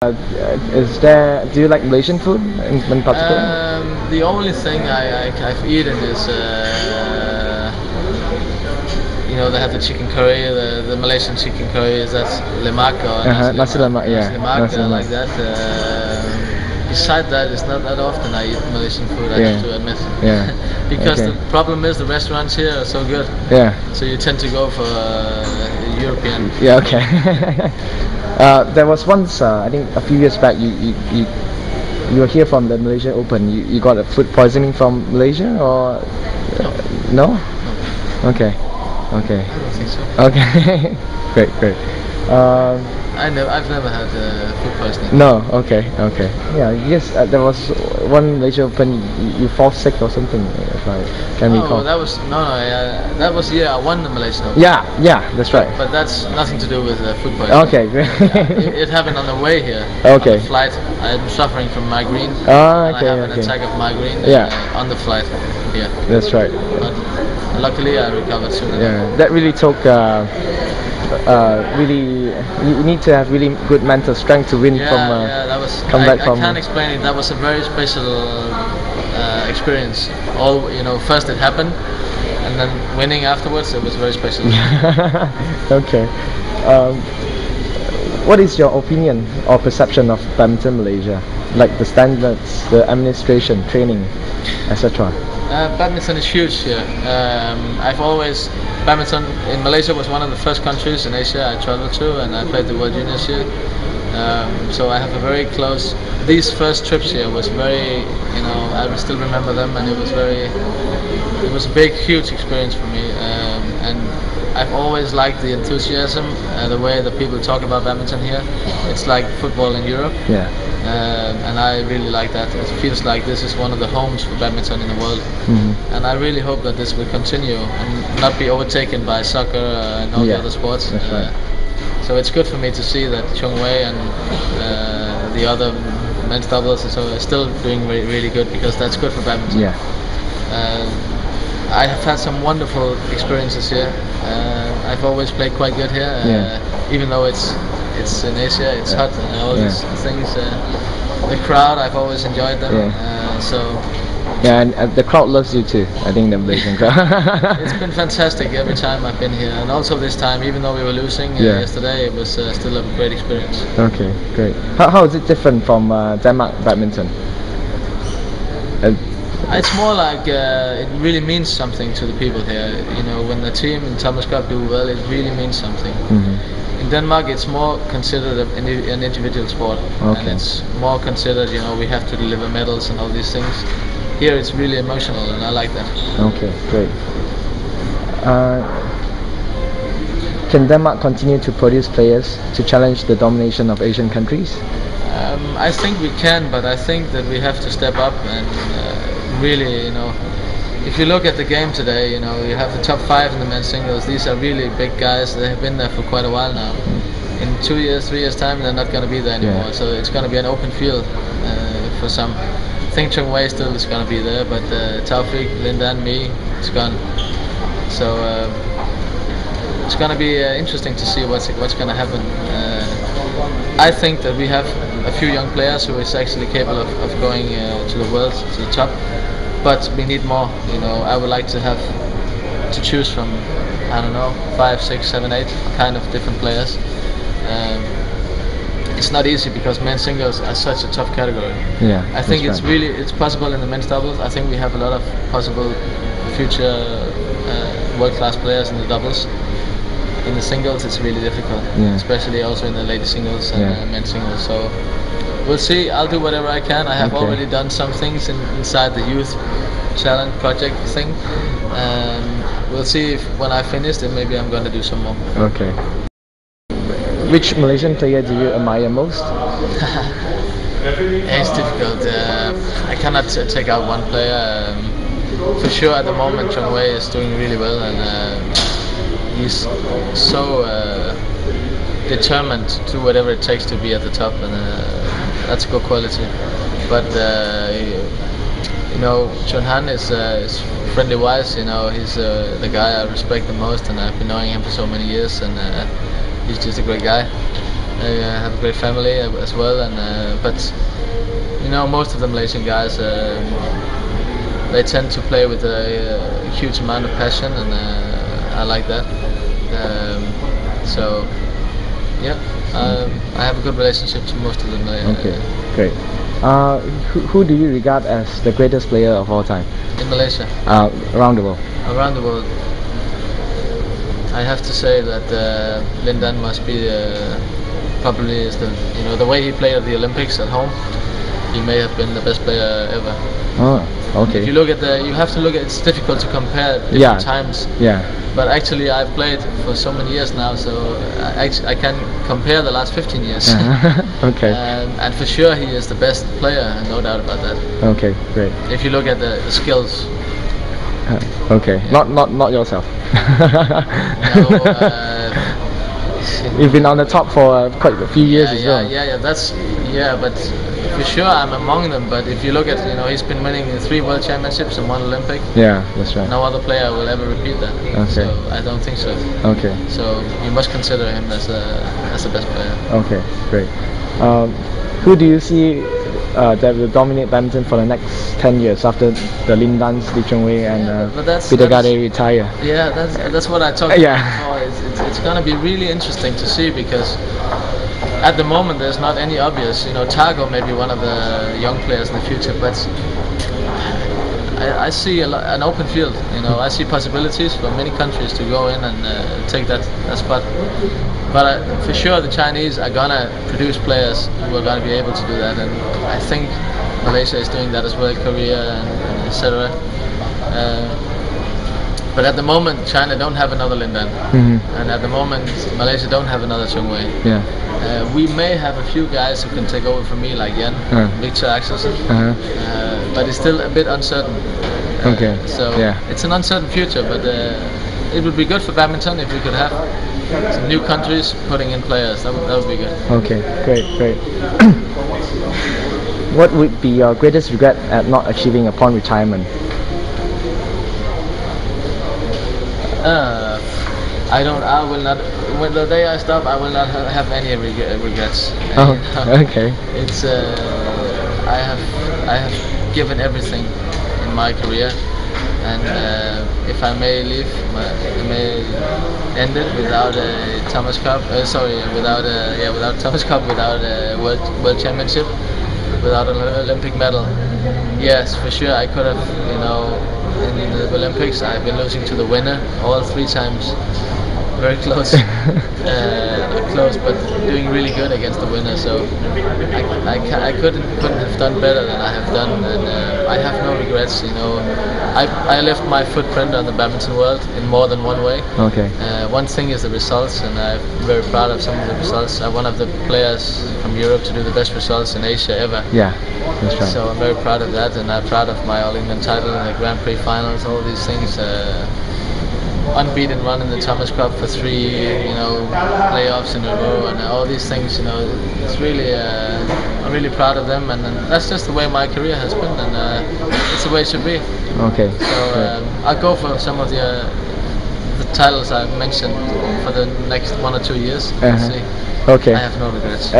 Do you like Malaysian food in particular? The only thing I've eaten is they have the chicken curry, the Malaysian chicken curry. Is that lemak or Nasi lemak, yeah. Nasi lemak, like that. Beside that, it's not that often I eat Malaysian food. I have to admit. Yeah. Because Okay. the problem is the restaurants here are so good. Yeah. So you tend to go for European. Yeah. Okay. There was once, I think a few years back, you were here from the Malaysia Open. You got a food poisoning from Malaysia or no? Okay. Okay. I don't think so. Okay. Great. Um, I've never had food poisoning. no. Okay. Yeah. Yes. There was one Malaysia Open. You fall sick or something, if I can recall. That was that was I won the Malaysian Open. Yeah. That's right. But that's nothing to do with food poisoning. Okay. Great. It happened on the way here. Okay. On the flight, I'm suffering from migraine. Ah, And okay. I have an Okay. attack of migraine. Yeah. On the flight. Yeah. That's right. But luckily, I recovered soon enough. Yeah, that really took really. You need to have really good mental strength to win from. That was. come back I from. can't explain it. That was a very special experience. First it happened, and then winning afterwards, it was very special. Okay. What is your opinion or perception of badminton Malaysia? Like the standards, the administration, training, etc. Badminton is huge here. Badminton in Malaysia was one of the first countries in Asia I traveled to, and I played the World Juniors here. So I have a very close. These first trips here was very, I still remember them, and it was a big, huge experience for me. And I've always liked the enthusiasm, the way that people talk about badminton here. It's like football in Europe. Yeah. And I really like that. It feels like this is one of the homes for badminton in the world. And I really hope that this will continue and not be overtaken by soccer and all the other sports. That's right. So it's good for me to see that Chung Wei and the other men's doubles are still doing really good, because that's good for badminton. Yeah. I have had some wonderful experiences here. I've always played quite good here, even though it's in Asia, it's hot and all these things. The crowd, I've always enjoyed them. Yeah, and the crowd loves you too. I think the Malaysian crowd. It's been fantastic every time I've been here, and also this time, even though we were losing yesterday, it was still a great experience. Okay, great. How is it different from Denmark badminton? It's more like it really means something to the people here. When the team in Thomas Cup do well, it really means something. In Denmark, it's more considered an individual sport, and it's more considered, we have to deliver medals and all these things. Here, it's really emotional, and I like that. Okay, great. Can Denmark continue to produce players to challenge the domination of Asian countries? I think we can, but I think that we have to step up and really, if you look at the game today, you have the top 5 in the men's singles. These are really big guys. They have been there for quite a while now. In 2 years, 3 years time, they're not going to be there anymore. So it's going to be an open field for some. I think Chung Wei still is going to be there, but Taufik, Linda and me, it's gone. So it's going to be interesting to see what's going to happen. I think that we have a few young players who is actually capable of going to the world, to the top. But we need more. I would like to have to choose from, 5, 6, 7, 8 kind of different players. It's not easy because men's singles are such a tough category. Yeah. I think it's possible in the men's doubles. I think we have a lot of possible future world-class players in the doubles. In the singles, it's really difficult, especially also in the ladies singles and men's singles. So we'll see. I'll do whatever I can. I have already done some things inside the youth challenge project thing. We'll see if when I finish, then maybe I'm going to do some more. Okay. Which Malaysian player do you admire most? It's difficult. I cannot take out one player. For sure, at the moment, Chung Wei is doing really well, and he's so determined to do whatever it takes to be at the top, and that's good quality. But Chun Han is friendly wise. He's the guy I respect the most, and I've been knowing him for so many years, and he's just a great guy. I have a great family as well, and but you know, most of the Malaysian guys, they tend to play with a huge amount of passion, and I like that. So yeah, I have a good relationship to most of them. Okay, great. Who do you regard as the greatest player of all time In Malaysia, around the world? around the world, I have to say that Lindan must be probably is the, you know, the way he played at the Olympics at home. He may have been the best player ever. Oh, okay. If you look at you have to look at. It's difficult to compare different times. Yeah. But actually, I've played for so many years now, so I can compare the last 15 years. Okay. And for sure, he is the best player, no doubt about that. Okay, great. If you look at the skills. Okay. Yeah. Not yourself. No, You've been on the top for quite a few years as well. Yeah, but for sure I'm among them. But if you look at, you know, he's been winning 3 World Championships and 1 Olympic. Yeah, that's right. No other player will ever repeat that. Okay. So I don't think so. Okay. So you must consider him as the best player. Okay, great. Who do you see that will dominate badminton for the next 10 years after the Lin Dans, Lee Chong Wei, and Peter Gade retire? Yeah, that's what I talked Yeah. about before. It's going to be really interesting to see, because at the moment there's not any obvious. You know, Targo may be one of the young players in the future, but I see an open field. You know, I see possibilities for many countries to go in and take that spot. But for sure, the Chinese are gonna produce players who are gonna be able to do that, and I think Malaysia is doing that as well, Korea and etc. But at the moment, China don't have another Lindan, and at the moment, Malaysia don't have another Chong Wei. Yeah. We may have a few guys who can take over for me, like Yen, Victor Axelsen, but it's still a bit uncertain. Okay. So yeah. It's an uncertain future, but it would be good for badminton if we could have some new countries putting in players. That would be good. Okay, great. What would be your greatest regret at not achieving upon retirement? I will not. When the day I stop, I will not have any regrets. Oh, okay. It's I have given everything in my career, and if I may leave, I may end it without a Thomas Cup. Without Thomas Cup, without a World Championship, without an Olympic medal. Yes, for sure I could have. You know, in the Olympics, I've been losing to the winner all 3 times. Very close, close, but doing really good against the winner. So I couldn't have done better than I have done, and I have no regrets. You know, I left my footprint on the badminton world in more than one way. Okay. One thing is the results, and I'm very proud of some of the results. I'm one of the players from Europe to do the best results in Asia ever. Yeah, that's right. So I'm very proud of that, and I'm proud of my All England title and the Grand Prix finals. All these things. Unbeaten run in the Thomas Cup for 3, you know, playoffs in a row, and all these things. You know, it's really, I'm really proud of them, and that's just the way my career has been, and it's the way it should be. Okay. So I'll go for some of the titles I've mentioned for the next 1 or 2 years. Let's see. Okay. I have no regrets.